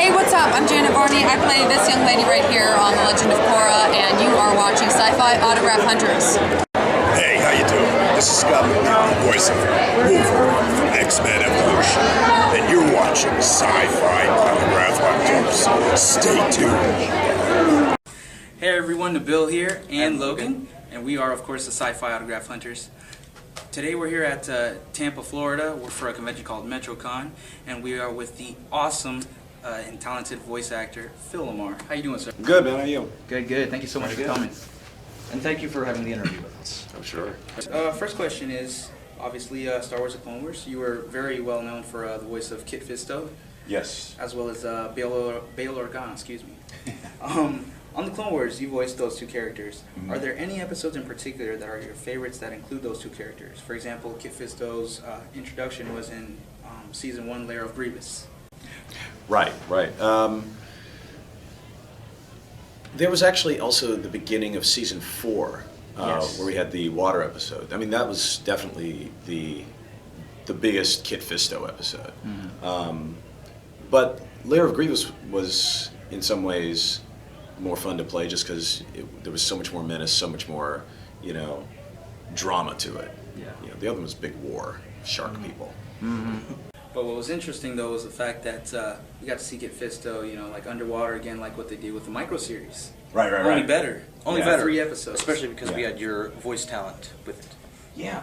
Hey, what's up? I'm Janet Varney. I play this young lady right here on The Legend of Korra, and you are watching Syfy Autograph Hunters. Hey, how you doing? This is Scott McNeil, voice of Wolverine from X-Men Evolution, and you're watching Syfy Autograph Hunters. Stay tuned. Hey everyone, Bill here and Logan, and we are of course the Syfy Autograph Hunters. Today we're here at Tampa, Florida. We're for a convention called MetroCon, and we are with the awesome and talented voice actor Phil Lamarr. How you doing, sir? Good, man. How are you? Good, good. Thank you so much for coming. And thank you for having the interview with us. Oh, sure. First question is, obviously, Star Wars: The Clone Wars. You were very well known for the voice of Kit Fisto. Yes. As well as Bail Organa, excuse me. On The Clone Wars, you voiced those two characters. Mm-hmm. Are there any episodes in particular that are your favorites that include those two characters? For example, Kit Fisto's introduction was in Season 1, Lair of Grievous. Right. There was actually also the beginning of Season 4, Yes. where we had the water episode. I mean, that was definitely the biggest Kit Fisto episode. Mm-hmm. But Lair of Grievous was, in some ways, more fun to play just because there was so much more menace, so much more, drama to it. Yeah. The other one was big war, shark people. Mm-hmm. But what was interesting though was the fact that we got to see Kit Fisto, like underwater again, like what they did with the micro series. Right. Only better. Only better. 3 episodes. Especially because we had your voice talent with it. Yeah.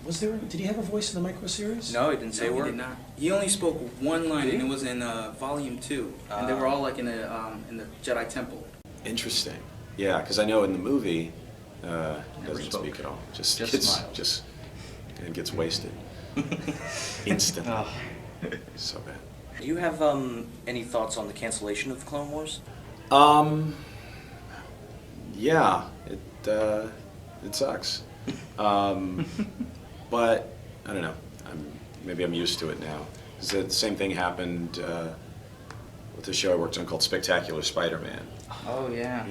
Did he have a voice in the micro series? No, he didn't say a word. He did not. He only spoke one line, and it was in Volume 2, and they were all like in the Jedi Temple. Interesting. Yeah, because I know in the movie, doesn't speak at all. Just smiles. And gets wasted. Instant. So bad. Do you have any thoughts on the cancellation of the Clone Wars? Yeah, it sucks. But I don't know. Maybe I'm used to it now. 'Cause the same thing happened with the show I worked on called Spectacular Spider-Man. Oh yeah.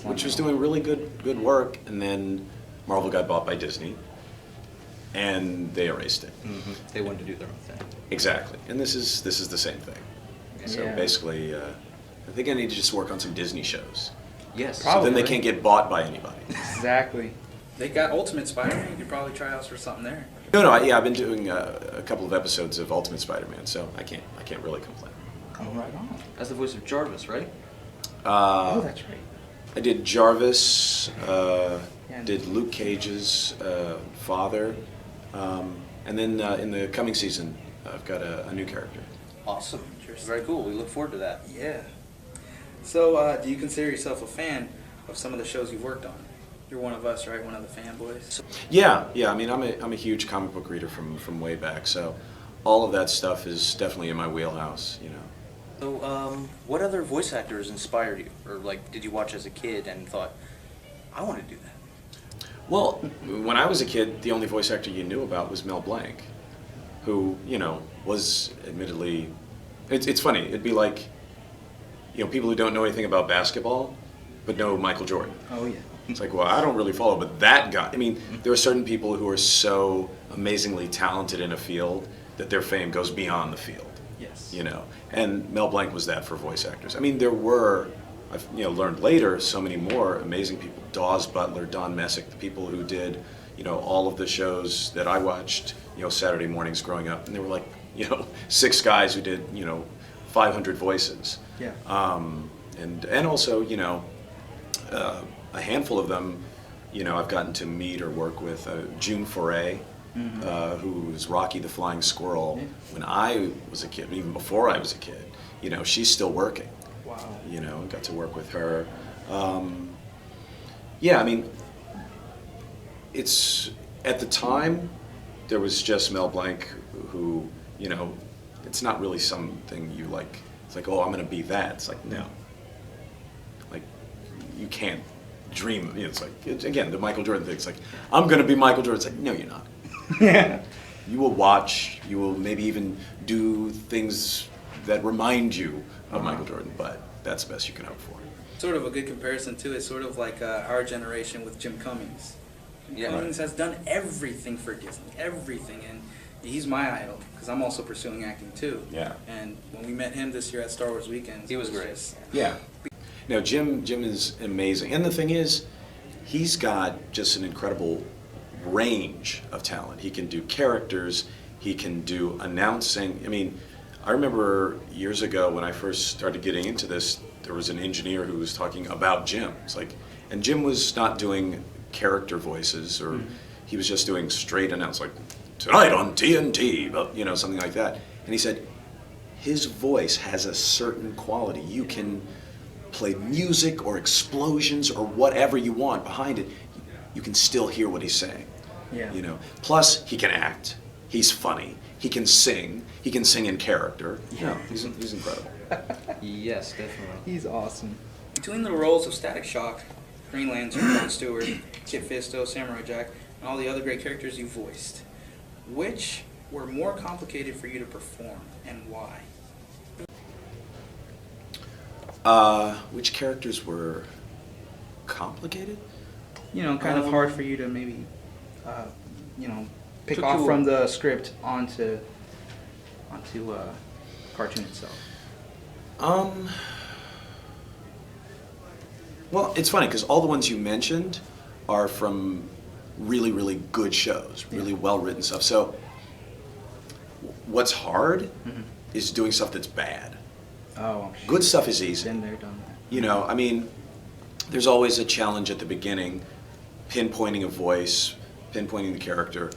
Which was doing really good work, and then Marvel got bought by Disney, and they erased it. Mm-hmm. They wanted to do their own thing. Exactly, and this is the same thing. So basically, I think I need to just work on some Disney shows. Yes. So then they can't get bought by anybody. Exactly. They got Ultimate Spider-Man. You could probably try out for something there. No. I've been doing a couple of episodes of Ultimate Spider-Man, so I can't really complain. Oh, right on. As the voice of Jarvis, right? Oh, that's right. I did Jarvis. Did Luke Cage's father, and then in the coming season, I've got a new character. Awesome. Very cool. We look forward to that. Yeah. So, do you consider yourself a fan of some of the shows you've worked on? You're one of us, right? One of the fanboys. Yeah. I mean, I'm a huge comic book reader from way back, so all of that stuff is definitely in my wheelhouse. So, what other voice actors inspired you, or did you watch as a kid and thought, I want to do that? Well, when I was a kid, the only voice actor you knew about was Mel Blanc, who was admittedly. It's funny. It'd be like, people who don't know anything about basketball, but know Michael Jordan. Oh yeah. It's like, well, I don't really follow, but that guy. I mean, there are certain people who are so amazingly talented in a field that their fame goes beyond the field. Yes. And Mel Blanc was that for voice actors. I mean, there were, I've learned later, so many more amazing people. Dawes Butler, Don Messick, the people who did, all of the shows that I watched, Saturday mornings growing up, and there were like, 6 guys who did, 500 voices. Yeah. And also, a handful of them, I've gotten to meet or work with. June Foray, who was Rocky the Flying Squirrel when I was a kid, even before I was a kid. She's still working. Wow. Got to work with her. I mean, it's at the time there was just Mel Blanc who, it's not really something you like. It's like, oh, I'm going to be that. It's like, no. Like, you can't dream. It's like, again, the Michael Jordan thing. It's like, I'm going to be Michael Jordan. It's like, no, you're not. Yeah. You will watch. You will maybe even do things that remind you of Michael Jordan, but that's the best you can hope for. Sort of a good comparison, too. It's sort of like our generation with Jim Cummings. Jim Cummings has done everything for Disney, everything, and he's my idol because I'm also pursuing acting too. Yeah. And when We met him this year at Star Wars Weekends. He was It great. just- Yeah. No, Jim is amazing. And the thing is, he's got just an incredible range of talent. He can do characters, he can do announcing. I mean, I remember years ago when I first started getting into this, there was an engineer who was talking about Jim. It's like, and Jim was not doing character voices, or he was just doing straight announce, like, tonight on TNT, but, you know, something like that. And he said, his voice has a certain quality. You can play music or explosions or whatever you want behind it. You can still hear what he's saying. Yeah. You know. Plus, he can act. He's funny. He can sing. He can sing in character. Yeah. He's incredible. Yes, definitely. He's awesome. Between the roles of Static Shock, Green Lantern, John Stewart, Kit Fisto, Samurai Jack, and all the other great characters you voiced, which were more complicated for you to perform, and why? Which characters were complicated? You know, kind of hard for you to maybe, you know, pick To- off to- from the script onto cartoon itself. Well, it's funny because all the ones you mentioned are from really, really good shows, really well-written stuff. So what's hard is doing stuff that's bad. Oh, I'm sure. Good stuff is easy. Been there, done that. You know, I mean, there's always a challenge at the beginning, pinpointing a voice, pinpointing the character,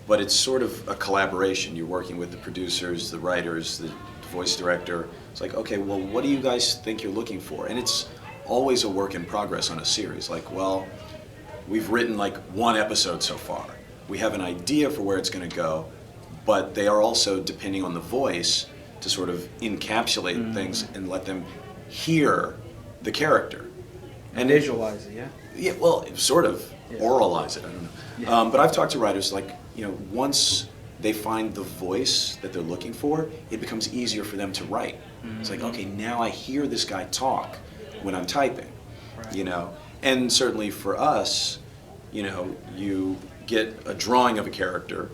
but it's sort of a collaboration. You're working with the producers, the writers, the voice director. It's like, okay, well, what do you guys think you're looking for? And it's always a work in progress on a series. Like, well, we've written like one episode so far. We have an idea for where it's going to go, but they are also depending on the voice to sort of encapsulate things and let them hear the character. And visualize it, yeah. Yeah, well, sort of Yeah. oralize it. I don't know. Yeah. But I've talked to writers like, you know, once they find the voice that they're looking for, it becomes easier for them to write. It's like, okay, now I hear this guy talk when I'm typing, you know. And certainly for us, you know, you get a drawing of a character,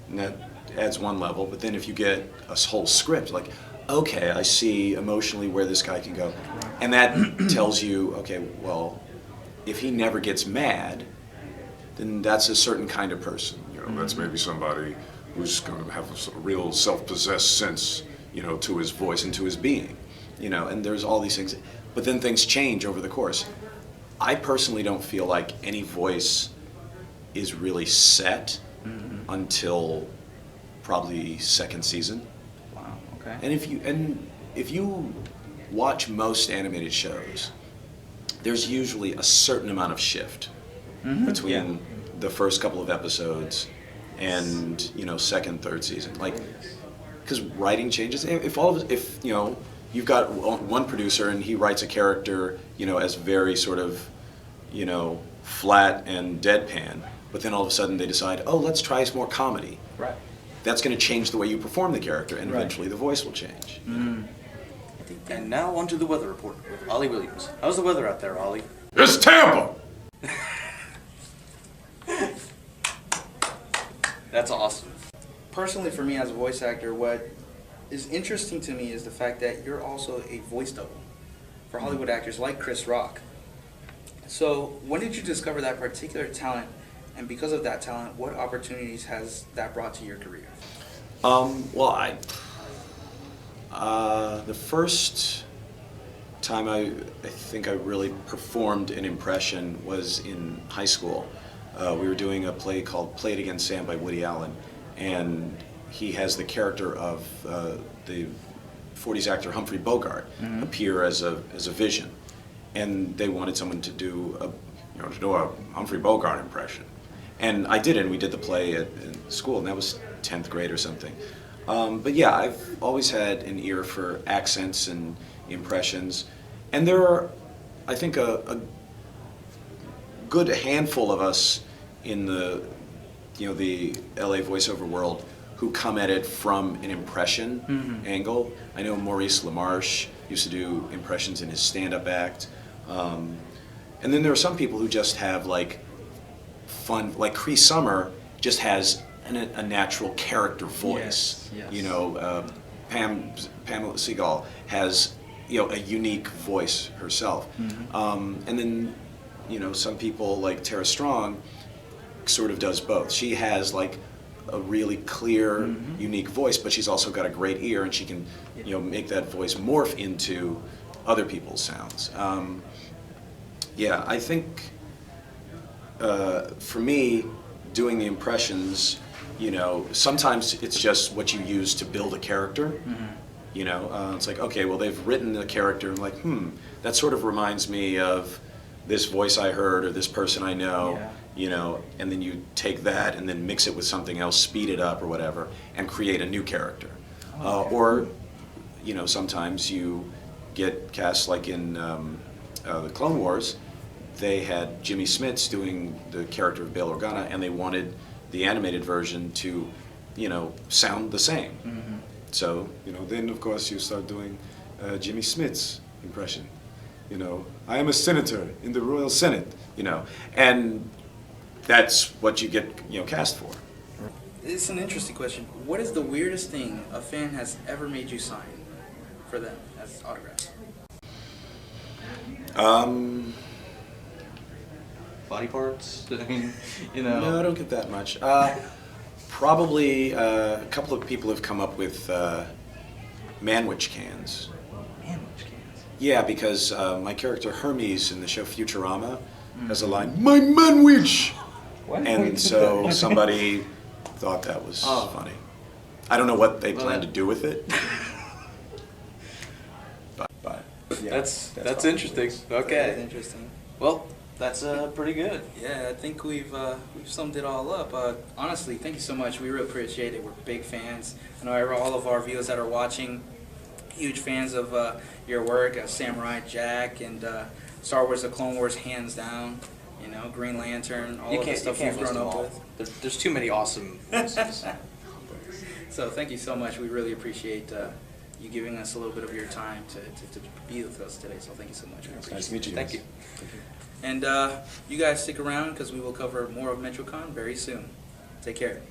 and that adds one level. But then if you get a whole script, like, okay, I see emotionally where this guy can go, and that tells you, okay, well, if he never gets mad, then that's a certain kind of person. You know, that's maybe somebody who's going to have a real self-possessed sense, you know, to his voice and to his being. You know, and there's all these things, but then things change over the course. I personally don't feel like any voice is really set until probably second season. Wow, okay. And if you watch most animated shows, there's usually a certain amount of shift between the first couple of episodes and, you know, second, third season. Like, because writing changes. If you know, you've got one producer and he writes a character, you know, as very sort of, you know, flat and deadpan, but then all of a sudden they decide, oh, let's try some more comedy. Right. That's going to change the way you perform the character, and Right. eventually the voice will change. And now onto the weather report with Ollie Williams. How's the weather out there, Ollie? It's Tampa! That's awesome. Personally, for me as a voice actor, what is interesting to me is the fact that you're also a voice double for Hollywood actors like Chris Rock. So when did you discover that particular talent, and because of that talent, what opportunities has that brought to your career? Well, the first time I think I really performed an impression was in high school. We were doing a play called Play It Again, Sam by Woody Allen, and he has the character of the 40s actor Humphrey Bogart appear as a vision, and they wanted someone to do a Humphrey Bogart impression, and I did it. And we did the play in school, and that was 10th grade or something. But yeah, I've always had an ear for accents and impressions, and there are, I think, a good handful of us in the the LA voiceover world who come at it from an impression angle. I know Maurice LaMarche used to do impressions in his stand-up act, and then there are some people who just have like fun, like Cree Summer just has a natural character voice. Yes. You know, Pamela Seagal has, a unique voice herself. And then, some people like Tara Strong sort of does both. She has like a really clear, unique voice, but she's also got a great ear, and she can, make that voice morph into other people's sounds. Yeah, I think for me, doing the impressions, sometimes it's just what you use to build a character. It's like, okay, well, they've written a character, and like, that sort of reminds me of this voice I heard or this person I know, and then you take that and then mix it with something else, speed it up or whatever, and create a new character. Or, sometimes you get cast like in the Clone Wars. They had Jimmy Smits doing the character of Bail Organa, and they wanted the animated version to, sound the same. So, then of course you start doing Jimmy Smits' impression. I am a senator in the Royal Senate, and that's what you get, cast for. It's an interesting question. What is the weirdest thing a fan has ever made you sign for them as autographs? Body parts? I mean, No, I don't get that much. Probably a couple of people have come up with Manwich cans. Manwich cans. Yeah, because my character Hermes in the show Futurama has a line, "My Manwich!" What? And so somebody thought that was funny. I don't know what they plan to do with it. but yeah, That's interesting. Okay. That's interesting. Well, that's pretty good. Yeah, I think we've summed it all up. Honestly, thank you so much. We really appreciate it. We're big fans. I know all of our viewers that are watching, huge fans of your work, Samurai Jack and Star Wars: The Clone Wars, hands down. Green Lantern, all of the stuff we've grown up with. There's too many awesome voices. So thank you so much. We really appreciate you giving us a little bit of your time to be with us today. So thank you so much. We appreciate nice to meet you. Thank you. And you guys stick around because we will cover more of MetroCon very soon. Take care.